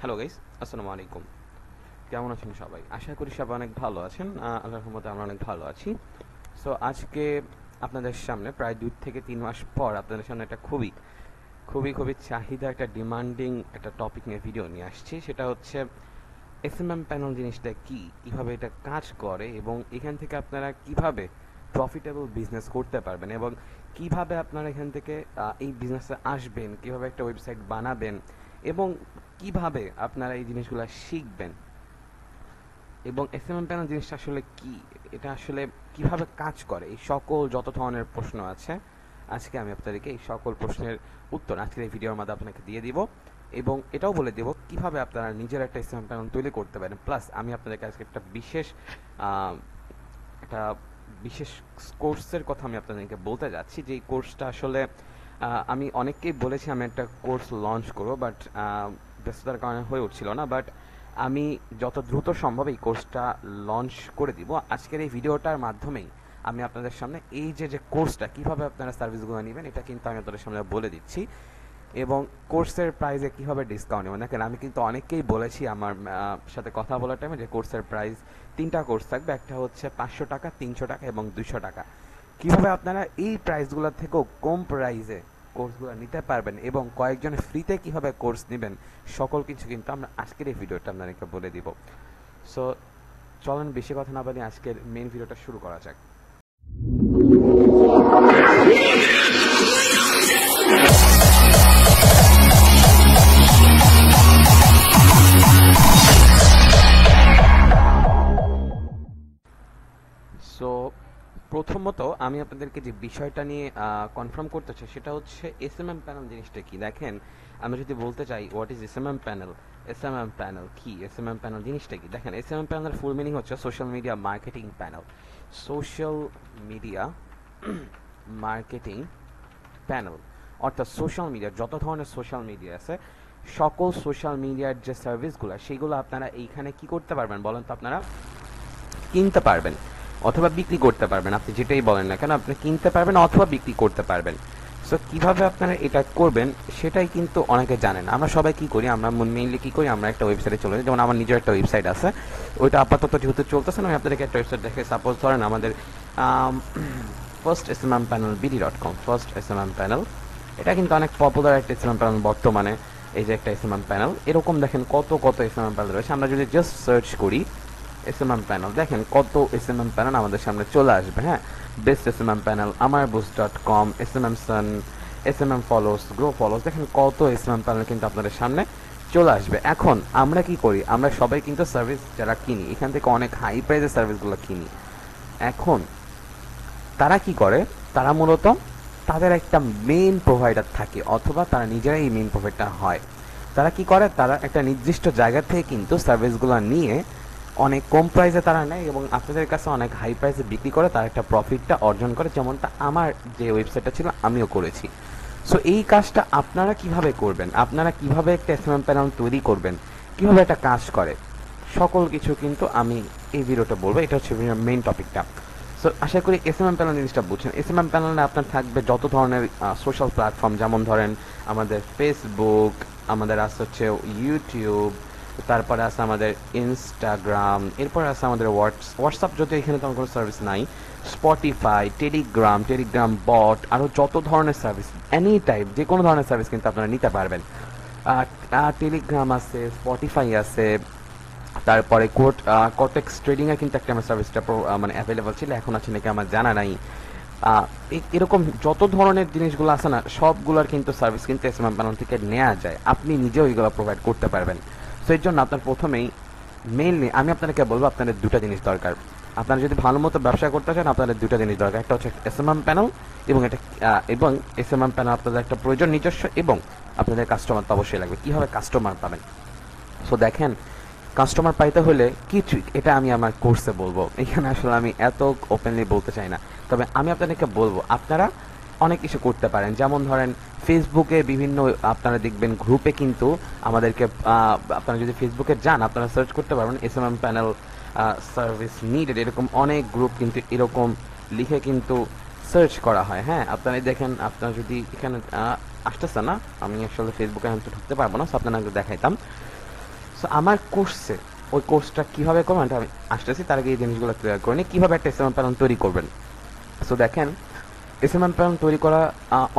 Hello guys, আসসালামু আলাইকুম। কেমন আছেন সবাই? আশা করি সবাই অনেক ভালো আছেন। আল্লাহর রহমতে আমরা অনেক ভালো আছি। সো আজকে আপনাদের সামনে প্রায় 2 থেকে 3 মাস পর আপনাদের সামনে একটা খুবই খুবই খুবই চাহিদা, একটা ডিমান্ডিং একটা টপিক নিয়ে ভিডিও নিয়ে আসছি। সেটা হচ্ছে এসএমএম প্যানেল জিনিসটা কি, কিভাবে এটা কাজ করে এবং এখান থেকে আপনারা কিভাবে প্রফিটেবল বিজনেস করতে পারবেন এবং কিভাবে আপনারা এখান থেকে এই বিজনেসে আসবেন, কিভাবে একটা ওয়েবসাইট বানাবেন এবং কিভাবে আপনারা এই জিনিসগুলো শিখবেন এবং এসএমএম প্যানেল জিনিসটা আসলে কি, এটা আসলে কিভাবে কাজ করে, এই সকল যত ধরনের প্রশ্ন আছে আজকে আমি আপনাদেরকে এই সকল প্রশ্নের উত্তর আজকের এই ভিডিওর মাধ্যমে আপনাকে দিয়ে দিব এবং এটাও বলে দেব কিভাবে আপনারা নিজের একটা এসএমএম প্যানেল তৈরি করতে পারেন। প্লাস আমি আপনাদেরকে আজকে আহ, একটা বিশেষ কোর্সের কথা আমি আপনাদেরকে বলতে যাচ্ছি, যে এই কোর্সটা আসলে আমি অনেককেই বলেছি আমি একটা কোর্স লঞ্চ করবো, বাট ব্যস্ততার কারণে হয়ে উঠছিল না। বাট আমি যত দ্রুত সম্ভব এই কোর্সটা লঞ্চ করে দিব আজকের এই ভিডিওটার মাধ্যমেই। আমি আপনাদের সামনে এই যে কোর্সটা কিভাবে আপনারা সার্ভিসগুলো নেবেন এটা কিন্তু আমি আপনাদের সামনে বলে দিচ্ছি এবং কোর্সের প্রাইসে কিভাবে ডিসকাউন্ট নেবেন। দেখেন, আমি কিন্তু অনেককেই বলেছি আমার সাথে কথা বলার টাইমে যে কোর্সের প্রাইস 3টা কোর্স থাকবে, একটা হচ্ছে 500 টাকা, 300 টাকা এবং 200 টাকা। কিভাবে আপনারা এই প্রাইসগুলোর থেকেও কম প্রাইসে কোর্সগুলো নিতে পারবেন এবং কয়েকজন ফ্রিতে কিভাবে কোর্স নেবেন, সকল কিছু কিন্তু আমরা আজকের এই ভিডিওটা আপনাদেরকে বলে দিব। সো চলেন বেশি কথা না বলে আজকের মেইন ভিডিওটা শুরু করা যাক। সো প্রথমত আমি আপনাদেরকে যে বিষয়টা নিয়ে কনফার্ম করতে চাই সেটা হচ্ছে এসএমএম প্যানেল জিনিসটা কি। দেখেন, আমি যদি বলতে চাই what is SMM panel, SMM panel কি, এসএমএম প্যানেল জিনিসটা কি, দেখেন এসএমএম প্যানেলের ফুল মিনিং হচ্ছে social media marketing panel. Social media marketing panel অর্থাৎ সোশ্যাল মিডিয়া, যত ধরনের সোশ্যাল মিডিয়া আছে সকল সোশ্যাল মিডিয়ার যে সার্ভিসগুলো সেগুলো আপনারা এইখানে কি করতে পারবেন বলেন তো? আপনারা কিনতে পারবেন অথবা বিক্রি করতে পারবেন। আপনি যেটাই বলেন না কেন আপনি কিনতে পারবেন অথবা বিক্রি করতে পারবেন। সো কিভাবে আপনারা এটা করবেন সেটাই কিন্তু অনেকে জানেন। আমরা সবাই কি করি, আমরা মেইনলি কি করি, আমরা একটা ওয়েবসাইটে চলে যাই। যেমন আমার নিজের একটা ওয়েবসাইট আছে, ওইটা আপাতত যেহেতু চলতেছে না আমি আপনাদেরকে একটা ওয়েবসাইট দেখে, সাপোজ ধরেন আমাদের first SMM panel BD dot com. First SMM panel এটা কিন্তু অনেক পপুলার একটা এসএমএম প্যানেল বর্তমানে। এই যে একটা এসএমএম প্যানেল, এরকম দেখেন কত কত এসএমএম প্যানেল রয়েছে। আমরা যদি জাস্ট সার্চ করি এসএমএম প্যানেল, দেখেন কত এসএমএম প্যানেল আমাদের সামনে চলে আসবে। হ্যাঁ, বেস্ট এসএমএম প্যানেল, আমার বুস্ট.কম, এসএমএম সান, এসএমএম ফলোস, গ্রো ফলোস, দেখেন কত এসএমএম প্যানেল কিন্তু আপনাদের সামনে চলে আসবে। এখন আমরা কি করি, আমরা সবাই কিন্তু সার্ভিস যারা কিনি এখান থেকে অনেক হাই প্রাইসের সার্ভিসগুলো কিনি। এখন তারা কি করে, তারা মূলত তাদের একটা মেইন প্রোভাইডার থাকে অথবা তারা নিজেরাই এই মেইন প্রোভাইডার হয়। তারা কি করে, তারা একটা নির্দিষ্ট জায়গা থেকে কিন্তু সার্ভিসগুলো নিয়ে অনেক কম প্রাইসে তারা নেয় এবং আপনাদের কাছে অনেক হাই প্রাইসে বিক্রি করে তার একটা প্রফিটটা অর্জন করে, যেমনটা আমার যে ওয়েবসাইটটা ছিল আমিও করেছি। সো এই কাজটা আপনারা কিভাবে করবেন, আপনারা কিভাবে একটা এসএমএম প্যানেল তৈরি করবেন, কিভাবে একটা কাজ করে, সকল কিছু কিন্তু আমি এই ভিডিওটা বলবো। এটা হচ্ছে মেইন টপিকটা। সো আশা করি এসএমএম প্যানেল জিনিসটা বুঝছেন। এসএমএম প্যানেলে আপনার থাকবে যত ধরনের সোশ্যাল প্ল্যাটফর্ম, যেমন ধরেন আমাদের ফেসবুক, আমাদের আছে হচ্ছে ইউটিউব, তারপরে আছে আমাদের ইনস্টাগ্রাম, এরপরে আছে আমাদের হোয়াটসঅ্যাপ, যদি এখানে তেমন কোনো সার্ভিস নাই, স্পটিফাই, টেলিগ্রাম বট, আরও যত ধরনের সার্ভিস, এনি টাইপ যে কোনো ধরনের সার্ভিস কিন্তু আপনারা নিতে পারবেন। টেলিগ্রাম আছে, স্পটিফাই আছে, তারপরে কোটেক্স ট্রেডিং এর কিন্তু একটা আমার সার্ভিসটা মানে অ্যাভেলেবল ছিল, এখন আছে নাকি আমার জানা নাই। এরকম যত ধরনের জিনিসগুলো আছে না সবগুলোর কিন্তু সার্ভিস কিন্তু এসএমএম প্যানেল থেকে নেওয়া যায়, আপনি নিজেও এগুলো প্রোভাইড করতে পারবেন। সো এর জন্য আপনার প্রথমেই মেইনলি আমি আপনাদেরকে বলবো আপনাদের দুটা জিনিস দরকার। আপনারা যদি ভালো মতো ব্যবসা করতে চান আপনাদের দুটা জিনিস দরকার, একটা হচ্ছে এসএমএম প্যানেল এবং এবং এসএমএম প্যানেল আপনাদের একটা প্রয়োজন নিজস্ব, এবং আপনাদের কাস্টমার তো অবশ্যই লাগবে। কীভাবে কাস্টমার পাবেন? সো দেখেন, কাস্টমার পাইতে হলে কি ট্রিক, এটা আমি আমার কোর্সে বলবো, এখানে আসলে আমি এত ওপেনলি বলতে চাই না। তবে আমি আপনাদেরকে বলবো আপনারা অনেক কিছু করতে পারেন। যেমন ধরেন ফেসবুকে বিভিন্ন আপনারা দেখবেন গ্রুপে কিন্তু আমাদেরকে আপনারা যদি ফেসবুকে যান আপনারা সার্চ করতে পারবেন এসএমএম প্যানেল সার্ভিস নিডেড, এরকম অনেক গ্রুপ কিন্তু এরকম লিখে কিন্তু সার্চ করা হয়। হ্যাঁ, আপনারা দেখেন, আপনারা যদি এখানে আসতেছে না, আমি আসলে ফেসবুকে আমি তো ঢুকতে পারবো না, সো আপনারা দেখাইতাম। সো আমার কোর্সে ওই কোর্সটা কীভাবে করবেন এটা আমি আসতেছি, তার আগে এই জিনিসগুলো ক্লিয়ার করে নিই কীভাবে একটা এসএমএম প্যানেল তৈরি করবেন। সো দেখেন, এসএমএম প্যানেল তৈরি করা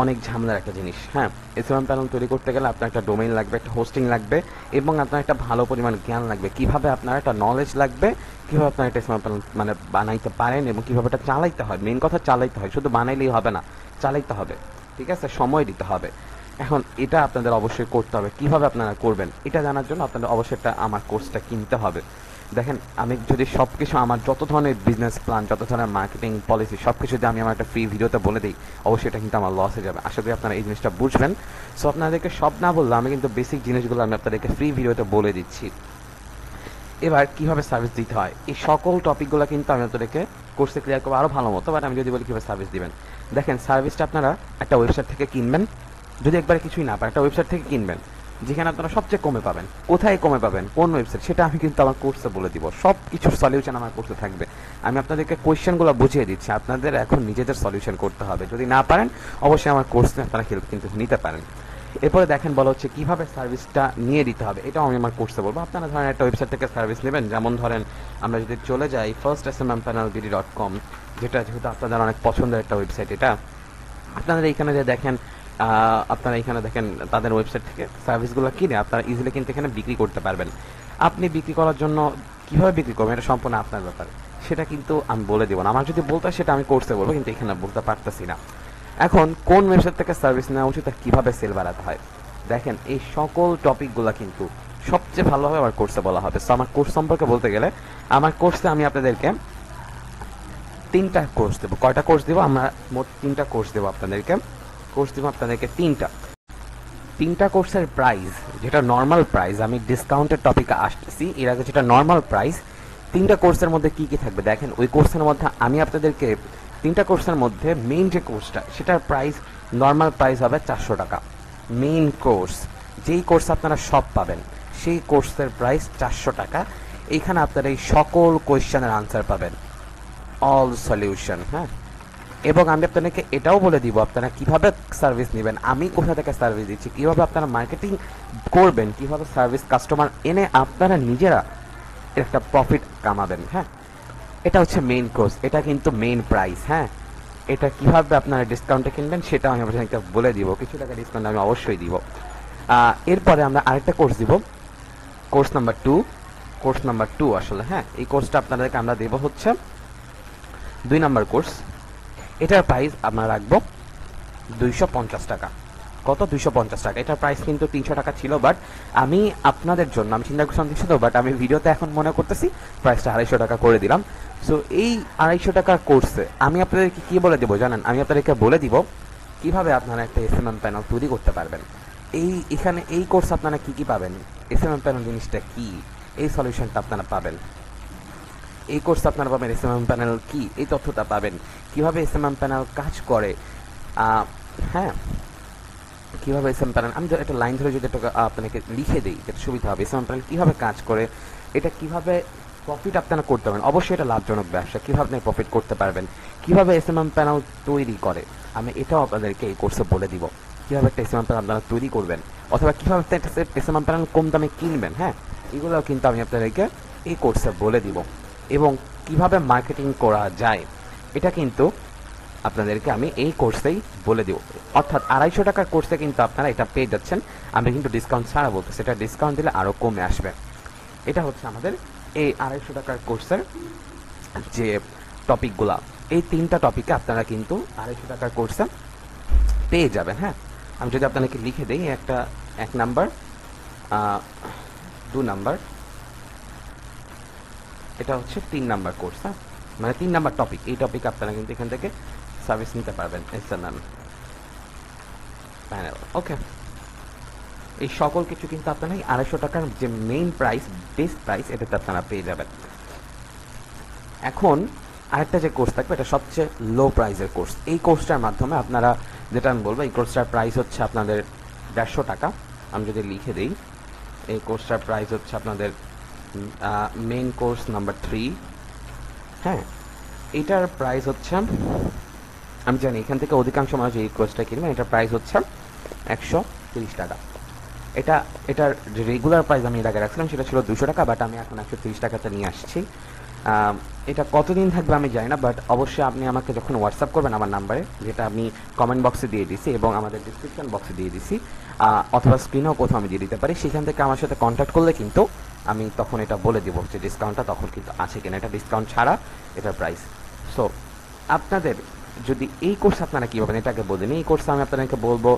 অনেক ঝামেলার একটা জিনিস। হ্যাঁ, এসএমএম প্যানেল তৈরি করতে গেলে আপনার একটা ডোমেইন লাগবে, একটা হোস্টিং লাগবে, এবং আপনার একটা ভালো পরিমাণ জ্ঞান লাগবে। কিভাবে আপনার একটা নলেজ লাগবে, কিভাবে আপনার একটা এসএমএম প্যানেল মানে বানাইতে পারেন এবং কিভাবে এটা চালাইতে হয়। মেইন কথা চালাইতে হয়, শুধু বানাইলেই হবে না, চালাইতে হবে। ঠিক আছে, সময় দিতে হবে। এখন এটা আপনাদের অবশ্যই করতে হবে। কিভাবে আপনারা করবেন এটা জানার জন্য আপনাদের অবশ্যই একটা আমার কোর্সটা কিনতে হবে। দেখেন, আমি যদি সব কিছু আমার যত ধরনের বিজনেস প্ল্যান, যত ধরনের মার্কেটিং পলিসি সব কিছু যদি আমি আমার একটা ফ্রি ভিডিওতে বলে দিই, অবশ্যই এটা কিন্তু আমার লস হয়ে যাবে। আশা করি আপনারা এই জিনিসটা বুঝবেন। সো আপনাদেরকে সব না বললে আমি কিন্তু বেসিক জিনিসগুলো আমি আপনাদেরকে ফ্রি ভিডিওতে বলে দিচ্ছি। এবার কিভাবে সার্ভিস দিতে হয় এই সকল টপিকগুলো কিন্তু আমি আপনাদেরকে কোর্সে ক্লিয়ার করবো আরও ভালো মতো। বাট আমি যদি বলি কীভাবে সার্ভিস দিবেন, দেখেন সার্ভিসটা আপনারা একটা ওয়েবসাইট থেকে কিনবেন। যদি একবারে কিছুই না পারেন, একটা ওয়েবসাইট থেকে কিনবেন যেখানে আপনারা সবচেয়ে কমে পাবেন। কোথায় কমে পাবেন, কোন ওয়েবসাইট, সেটা আমি কিন্তু আমার কোর্সে বলে দিব। সব কিছুর সলিউশন আমার কোর্সে থাকবে। আমি আপনাদেরকে কোয়েশ্চেনগুলো বুঝিয়ে দিচ্ছি, আপনাদের এখন নিজেদের সলিউশন করতে হবে। যদি না পারেন অবশ্যই আমার কোর্সে আপনারা হেল্প কিন্তু নিতে পারেন। এরপরে দেখেন বলা হচ্ছে কীভাবে সার্ভিসটা নিয়ে দিতে হবে, এটাও আমি আমার কোর্সে বলবো। আপনারা ধরেন একটা ওয়েবসাইট থেকে সার্ভিস নেবেন, যেমন ধরেন আমরা যদি চলে যাই firstSMMpanelBD.com, যেটা যেহেতু আপনাদের অনেক পছন্দের একটা ওয়েবসাইট। এটা আপনারা এইখানে যে দেখেন, আপনারা এখানে দেখেন তাদের ওয়েবসাইট থেকে সার্ভিসগুলো কিনে আপনারা ইজিলি কিন্তু এখানে বিক্রি করতে পারবেন। আপনি বিক্রি করার জন্য কীভাবে বিক্রি করবেন এটা সম্পূর্ণ আপনার ব্যাপার, সেটা কিন্তু আমি বলে দেবো না। আমার যদি বলতে হয় সেটা আমি কোর্সে বলবো, কিন্তু এখানে বলতে পারতেছি না। এখন কোন ওয়েবসাইট থেকে সার্ভিস নেওয়া উচিত আর কীভাবে সেল বাড়াতে হয়, দেখেন এই সকল টপিকগুলো কিন্তু সবচেয়ে ভালোভাবে আমার কোর্সে বলা হবে। সো আমার কোর্স সম্পর্কে বলতে গেলে, আমার কোর্সে আমি আপনাদেরকে 3টা কোর্স দেবো। কয়টা কোর্স দেবো, আমরা মোট 3টা কোর্স দেবো আপনাদেরকে। কোর্স দেবো আপনাদেরকে 3টা কোর্সের প্রাইস, যেটা নর্মাল প্রাইস, আমি ডিসকাউন্টের টপিকে আসতেছি। এর আগে যেটা নর্মাল প্রাইস, 3টা কোর্সের মধ্যে কী কী থাকবে দেখেন। ওই কোর্সের মধ্যে আমি আপনাদেরকে 3টা কোর্সের মধ্যে মেইন যে কোর্সটা, সেটার প্রাইস নর্মাল প্রাইস হবে 400 টাকা। মেইন কোর্স, যেই কোর্স আপনারা সব পাবেন, সেই কোর্সের প্রাইস 400 টাকা। এইখানে আপনারা এই সকল কোয়েশ্চেনের আনসার পাবেন, অল সলিউশন। হ্যাঁ, এবং আমি আপনাদেরকে এটাও বলে দিব আপনারা কিভাবে সার্ভিস নেবেন, আমি কোথা থেকে সার্ভিস দিচ্ছি, কিভাবে আপনারা মার্কেটিং করবেন, কিভাবে সার্ভিস কাস্টমার এনে আপনারা নিজেরা একটা প্রফিট কামাবেন। হ্যাঁ, এটা হচ্ছে মেইন কোর্স, এটা কিন্তু মেইন প্রাইস। হ্যাঁ, এটা কিভাবে আপনারা ডিসকাউন্টে কিনবেন সেটা আমি আপনাদেরকে বলে দিব। কিছু টাকা ডিসকাউন্ট আমি অবশ্যই দিব। এরপরে আমরা আরেকটা কোর্স দিব, কোর্স নাম্বার 2 আসলে। হ্যাঁ, এই কোর্সটা আপনাদেরকে আমরা দেব হচ্ছে 2 নাম্বার কোর্স। এটার প্রাইস আমরা রাখবো 250 টাকা। কত, 250 টাকা। এটার প্রাইস কিন্তু 300 টাকা ছিল, বাট আমি আপনাদের জন্য আমি চিন্তা করছিলাম 300, বাট আমি ভিডিওতে এখন মনে করতেছি প্রাইসটা 250 টাকা করে দিলাম। সো এই 250 টাকার কোর্সে আমি আপনাদেরকে কী বলে দেবো জানেন, আমি আপনাদেরকে বলে দিব কিভাবে আপনারা একটা এসএমএম প্যানেল তৈরি করতে পারবেন। এখানে এই কোর্স আপনারা কি কি পাবেন, এসএমএম প্যানেল জিনিসটা কি, এই সলিউশনটা আপনারা পাবেন। এই কোর্স আপনারা পাবেন এসএমএম প্যানেল কি, এই তথ্যটা পাবেন। কিভাবে এসএমএম প্যানেল কাজ করে, হ্যাঁ, কিভাবে এসএমএম প্যানেল, আমি একটা লাইন ধরে যদি একটা আপনাকে লিখে দিই যেটা সুবিধা হবে। এসএমএম প্যানেল কীভাবে কাজ করে, এটা কিভাবে প্রফিট আপনারা করতে পারবেন, অবশ্যই এটা লাভজনক ব্যবসা, কীভাবে আপনি প্রফিট করতে পারবেন, কীভাবে এসএমএম প্যানেল তৈরি করে, আমি এটাও আপনাদেরকে এই কোর্সে বলে দিব। কীভাবে একটা এসএমএম প্যানেল আপনারা তৈরি করবেন, অথবা কীভাবে একটা এসএমএম প্যানেল কম দামে কিনবেন। হ্যাঁ, এগুলোও কিন্তু আমি আপনাদেরকে এই কোর্সে বলে দিব। এবং কিভাবে মার্কেটিং করা যায় এটা কিন্তু আপনাদেরকে আমি এই কোর্সেই বলে দেব। অর্থাৎ 250 টাকার কোর্সে কিন্তু আপনারা এটা পেয়ে যাচ্ছেন। আমি কিন্তু ডিসকাউন্ট ছাড়া বলতেছি, এটা ডিসকাউন্ট দিলে আরও কমে আসবে। এটা হচ্ছে আমাদের এই 250 টাকার কোর্সের যে টপিকগুলা, এই 3টা টপিকে আপনারা কিন্তু 250 টাকার কোর্সে পেয়ে যাবেন। হ্যাঁ, আমি যদি আপনাদেরকে লিখে দিই, একটা 1 নাম্বার, 2 নাম্বার, এটা হচ্ছে 3 নাম্বার কোর্স। হ্যাঁ, মানে 3 নাম্বার টপিক। এই টপিক আপনারা কিন্তু এখান থেকে সার্ভিস নিতে পারবেন, এসএমএম প্যানেল। ওকে, এই সকল কিছু কিন্তু আপনারা 250 টাকার যে মেইন প্রাইস, বেস প্রাইস, এটাতে আপনারা পেয়ে যাবেন। এখন আরেকটা যে কোর্স থাকবে, এটা সবচেয়ে লো প্রাইসের কোর্স। এই কোর্সটার মাধ্যমে আপনারা, যেটা আমি বলবো, এই কোর্সটার প্রাইস হচ্ছে আপনাদের 150 টাকা। আমি যদি লিখে দিই, এই কোর্সটার প্রাইস হচ্ছে আপনাদের মেইন কোর্স নাম্বার 3। হ্যাঁ, এটার প্রাইস হচ্ছে, আমি জানি এখান থেকে অধিকাংশ মানুষ এই কোর্সটা কিনবেন, এটার প্রাইস হচ্ছে 130 টাকা। এটা এটার যে রেগুলার প্রাইস আমি এর আগে রাখছিলাম সেটা ছিল 200 টাকা, বাট আমি এখন 130 টাকাতে নিয়ে আসছি। এটা কতদিন থাকবে আমি জানি না, বাট অবশ্যই আপনি আমাকে যখন হোয়াটসঅ্যাপ করবেন আমার নাম্বারে, যেটা আমি কমেন্ট বক্সে দিয়ে দিছি এবং আমাদের ডিসক্রিপশন বক্সে দিয়ে দিছি, অথবা স্ক্রিনেও কোথাও আমি দিয়ে দিতে পারি, সেখান থেকে আমার সাথে কন্ট্যাক্ট করলে কিন্তু আমি তখন এটা বলে দিব যে ডিসকাউন্টটা তখন কিন্তু আছে কিনা, এটা ডিসকাউন্ট ছাড়া এটার প্রাইস। সো আপনাদের যদি এই কোর্স আপনারা কী পাবেন এটাকে বলবেন। এই কোর্সে আমি আপনাদেরকে বলবো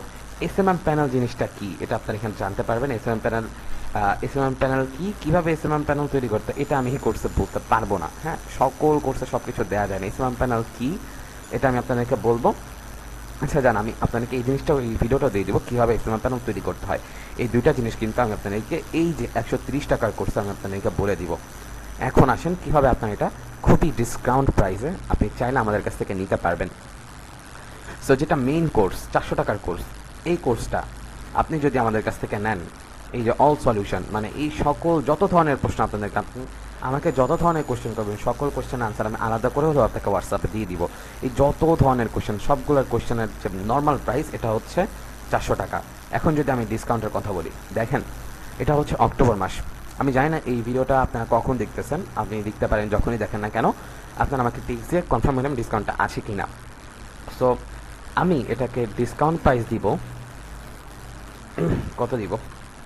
এসএমএম প্যানেল জিনিসটা কি, এটা আপনারা এখানে জানতে পারবেন। এসএমএম প্যানেল কি, কিভাবে এসএমএম প্যানেল তৈরি করতে, এটা আমি এই কোর্সে বলতে পারবো না। হ্যাঁ, সকল কোর্সে সব কিছু দেওয়া যায় না। এসএমএম প্যানেল কি এটা আমি আপনাদেরকে বলবো। আচ্ছা জান, আমি আপনাদেরকে এই জিনিসটাও, এই ভিডিওটা দিয়ে দেবো কীভাবে এসএমএম প্যানেল তৈরি করতে হয়। এই দুইটা জিনিস কিন্তু আমি আপনাদেরকে এই যে 130 টাকার কোর্সে আমি আপনাদেরকে বলে দিব। এখন আসেন কীভাবে আপনার এটা খুবই ডিসকাউন্ট প্রাইসে আপনি চাইলে আমাদের কাছ থেকে নিতে পারবেন। সো যেটা মেইন কোর্স 400 টাকার কোর্স, এই কোর্সটা আপনি যদি আমাদের কাছ থেকে নেন, এই যে অল সলিউশন, মানে এই সকল যত ধরনের প্রশ্ন আপনাদেরকে, আপনি আমাকে যত ধরনের কোশ্চেন করবেন সকল কোশ্চেনের আনসার আমি আলাদা করে হলেও আপনাকে হোয়াটসঅ্যাপে দিয়ে দিব। এই যত ধরনের কোশ্চেন সবগুলোর কোশ্চেনের যে নর্মাল প্রাইস এটা হচ্ছে 400 টাকা। এখন যদি আমি ডিসকাউন্টের কথা বলি, দেখেন এটা হচ্ছে অক্টোবর মাস। আমি জানি না এই ভিডিওটা আপনারা কখন দেখতেছেন, আপনি দেখতে পারেন যখনই দেখেন না কেন, আপনারা আমাকে টেক্সট দিয়ে কনফার্ম করবেন ডিসকাউন্টটা আছে কি না। সো আমি এটাকে ডিসকাউন্ট প্রাইস দিব, কত দিব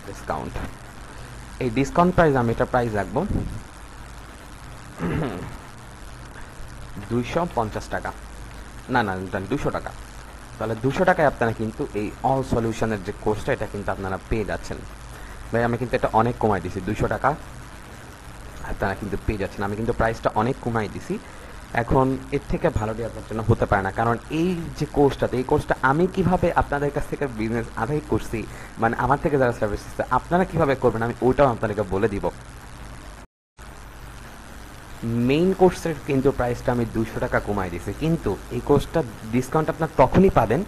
ডিসকাউন্ট, এই ডিসকাউন্ট প্রাইস আমি এটা প্রাইস রাখবো 250 টাকা, না 200 টাকা। তাহলে 200 টাকায় আপনারা কিন্তু এই অল সলিউশনের যে কোর্সটা এটা কিন্তু আপনারা পেয়ে যাচ্ছেন। ভাই আমি কিন্তু এটা অনেক কমাই দিছি, 200 টাকা আপনারা কিন্তু পেয়ে যাচ্ছেন। আমি কিন্তু প্রাইসটা অনেক কমাই দিছি। এখন এর থেকে ভালো দিয়ে আপনার জন্য হতে পারে না, কারণ এই যে কোর্সটাতে, এই কোর্সটা আমি কিভাবে আপনাদের কাছ থেকে বিজনেস আদায় করছি, মানে আমার থেকে যারা সার্ভিস দিচ্ছে আপনারা কিভাবে করবেন আমি ওইটাও আপনাদেরকে বলে দিব। মেইন কোর্সের কিন্তু প্রাইসটা আমি 200 টাকা কমাই দিয়েছি, কিন্তু এই কোর্সটা ডিসকাউন্ট আপনার তখনই পাবেন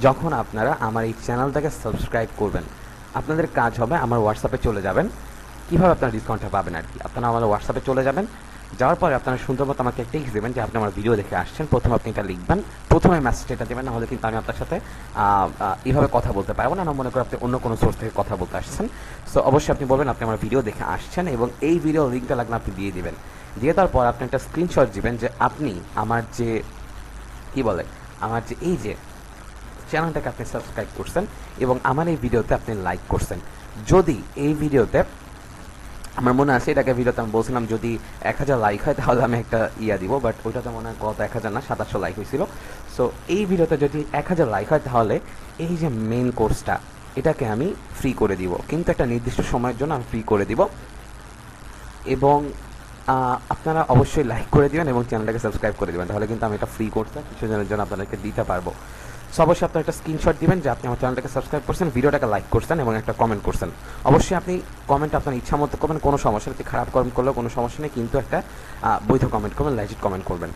যখন আপনারা আমার এই চ্যানেলটাকে সাবস্ক্রাইব করবেন। আপনাদের কাজ হবে আমার হোয়াটসঅ্যাপে চলে যাবেন। কীভাবে আপনারা ডিসকাউন্টটা পাবেন আর কি, আপনারা আমার হোয়াটসঅ্যাপে চলে যাবেন, যাওয়ার পরে আপনারা সুন্দর মতো আমাকে টেক্সট দেবেন যে আপনি আমার ভিডিও দেখে আসছেন। প্রথমে আপনি এটা লিখবেন, প্রথমে মেসেজটা এটা দেবেন, নাহলে কিন্তু আমি আপনার সাথে এইভাবে কথা বলতে পারবো না। মনে করি আপনি অন্য কোনো সোর্স থেকে কথা বলতে আসছেন। সো অবশ্যই আপনি বলবেন আপনি আমার ভিডিও দেখে আসছেন এবং এই ভিডিও লিঙ্কটা লাগলে আপনি দিয়ে দিবেন। দিয়ে দেওয়ার পর আপনি একটা স্ক্রিনশট দিবেন যে আপনি আমার যে আমার যে এই যে চ্যানেলটাকে আপনি সাবস্ক্রাইব করছেন এবং আমার এই ভিডিওতে আপনি লাইক করছেন। যদি এই ভিডিওতে, আমার মনে আছে এটাকে ভিডিওতে আমি বলছিলাম যদি 1000 লাইক হয় তাহলে আমি একটা দিব, বাট ওইটাতে মনে হয় গত 1000 না 2700 লাইক হয়েছিল। সো এই ভিডিওতে যদি 1000 লাইক হয় তাহলে এই যে মেইন কোর্সটা এটাকে আমি ফ্রি করে দিব, কিন্তু একটা নির্দিষ্ট সময়ের জন্য আমি ফ্রি করে দিব। এবং আপনারা অবশ্যই লাইক করে দিবেন এবং চ্যানেলটাকে সাবস্ক্রাইব করে দিবেন, তাহলে কিন্তু আমি এটা ফ্রি কোর্সটা কিছুজনের জন্য আপনাদেরকে দিতে পারবো। সো অবশ্যই আপনার একটা স্ক্রিনশট দিবেন যে আপনি আমার চ্যানেলটাকে সাবস্ক্রাইব করছেন, ভিডিওটাকে লাইক করছেন এবং একটা কমেন্ট করছেন। অবশ্যই আপনি কমেন্ট আপনার ইচ্ছা মতো করবেন, কোনো সমস্যা নেই, খারাপ কমেন্ট করলেও কোনো সমস্যা নেই, কিন্তু একটা বৈধ কমেন্ট করবেন, লেজিট কমেন্ট করবেন,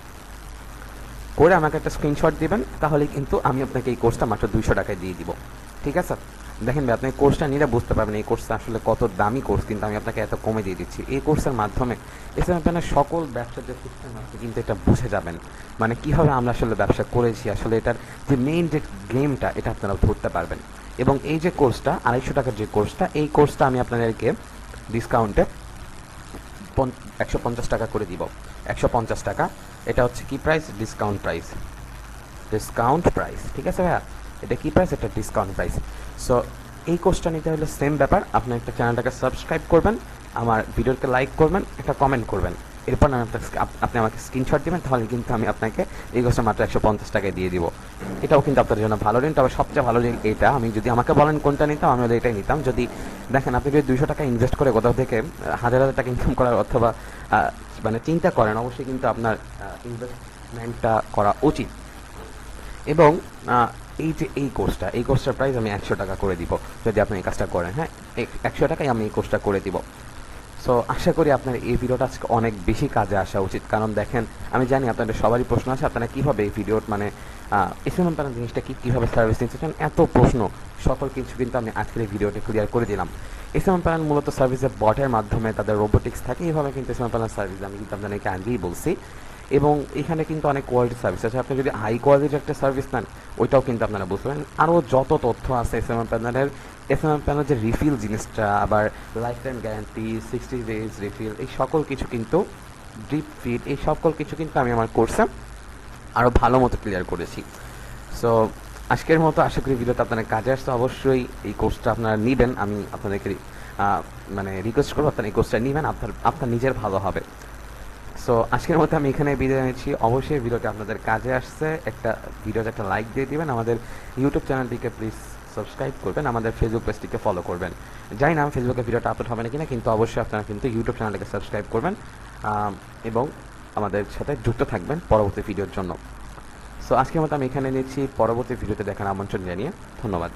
করে আমাকে একটা স্ক্রিনশট দিবেন, তাহলেই কিন্তু আমি আপনাকে এই কোর্সটা মাত্র 200 টাকায় দিয়ে দিব। ঠিক আছে? দেখেন ভাই, আপনি কোর্সটা নিলে বুঝতে পারবেন এই কোর্সটা আসলে কত দামি কোর্স, কিন্তু আমি আপনাকে এত কমে দিয়ে দিচ্ছি। এই কোর্সের মাধ্যমে এছাড়া আপনার সকল ব্যবসার যে সিস্টেম আছে কিন্তু এটা বুঝে যাবেন, মানে কীভাবে আমরা আসলে ব্যবসা করেছি, আসলে এটার যে মেইন যে গেমটা এটা আপনারা ধরতে পারবেন। এবং এই যে কোর্সটা 250 টাকার যে কোর্সটা, এই কোর্সটা আমি আপনাদেরকে ডিসকাউন্টে 150 টাকা করে দিব। 150 টাকা, এটা হচ্ছে কি প্রাইস? Discount price. ঠিক আছে ভাইয়া, এটা কি প্রাইস? এটা ডিসকাউন্ট প্রাইস। সো এই কোর্সটা নিতে হলে সেম ব্যাপার, আপনি একটা চ্যানেলটাকে সাবস্ক্রাইব করবেন, আমার ভিডিওকে লাইক করবেন, একটা কমেন্ট করবেন, এরপর আপনি আমাকে স্ক্রিনশট দেবেন, তাহলে কিন্তু আমি আপনাকে এই কোর্সটা মাত্র 150 টাকায় দিয়ে দিব। এটাও কিন্তু আপনার জন্য ভালো ঋণ। তবে সবচেয়ে ভালো ঋণ এটা, আমি যদি আমাকে বলেন কোনটা নিতাম আমি এটাই নিতাম। যদি দেখেন আপনি যদি 200 টাকা ইনভেস্ট করে কোথাও থেকে 1000 টাকা ইনকাম করার অথবা মানে চিন্তা করেন, অবশ্যই কিন্তু আপনার ইনভেস্টমেন্টটা করা উচিত। এবং এই যে এই কোর্সটার প্রাইস আমি 100 টাকা করে দিব যদি আপনি এই কাজটা করেন। হ্যাঁ, 100 টাকায় আমি এই কোর্সটা করে দিব। সো আশা করি আপনার এই ভিডিওটা আজকে অনেক বেশি কাজে আসা উচিত, কারণ দেখেন আমি জানি আপনাদের সবারই প্রশ্ন আছে আপনারা কীভাবে এই ভিডিও মানে এসএমএম প্যানেল জিনিসটা কীভাবে সার্ভিস নিতে চান, এত প্রশ্ন সকল কিছু কিন্তু আমি আজকের এই ভিডিওতে ক্লিয়ার করে দিলাম। এসএমএম প্যানেল মূলত সার্ভিসের বটের মাধ্যমে তাদের রোবোটিক্স থাকে, এইভাবে কিন্তু এসএমএম প্যানেল সার্ভিস আমি কিন্তু আপনাদেরকে আগেই বলছি। এবং এখানে কিন্তু অনেক কোয়ালিটি সার্ভিস আছে। আপনি যদি হাই কোয়ালিটির একটা সার্ভিস নেন ওইটাও কিন্তু আপনারা বুঝতে পারেন। আরও যত তথ্য আছে এসএমএম প্যানেলের, এসএমএম প্যানেল যে রিফিল জিনিসটা, আবার life time guarantee, 60 days refill, এই সকল কিছু কিন্তু ড্রিপ ফিড, এই সকল কিছু কিন্তু আমি আমার কোর্সে আরও ভালো মতো ক্লিয়ার করেছি। সো আজকের মতো আশা করি ভিডিওটা আপনাদের কাজে আসছে। অবশ্যই এই কোর্সটা আপনারা নেবেন, আমি আপনাদেরকে মানে রিকোয়েস্ট করবো আপনারা এই কোর্সটা নেবেন, আপনার নিজের ভালো হবে। সো আজকের মতো আমি এখানে বিদায় নিচ্ছি। অবশ্যই ভিডিওটা আপনাদের কাজে আসছে, ভিডিওতে একটা লাইক দিয়ে দিবেন, আমাদের ইউটিউব চ্যানেলটিকে প্লিজ সাবস্ক্রাইব করবেন, আমাদের ফেসবুক পেজটিকে ফলো করবেন। জানি না ফেসবুকে ভিডিওটা আপলোড হবে না কিনা, কিন্তু অবশ্যই আপনারা কিন্তু ইউটিউব চ্যানেলটিকে সাবস্ক্রাইব করবেন এবং আমাদের সাথে যুক্ত থাকবেন পরবর্তী ভিডিওর জন্য। সো আজকের মতো আমি এখানে নিচ্ছি, পরবর্তী ভিডিওতে দেখার আমন্ত্রণ জানিয়ে ধন্যবাদ।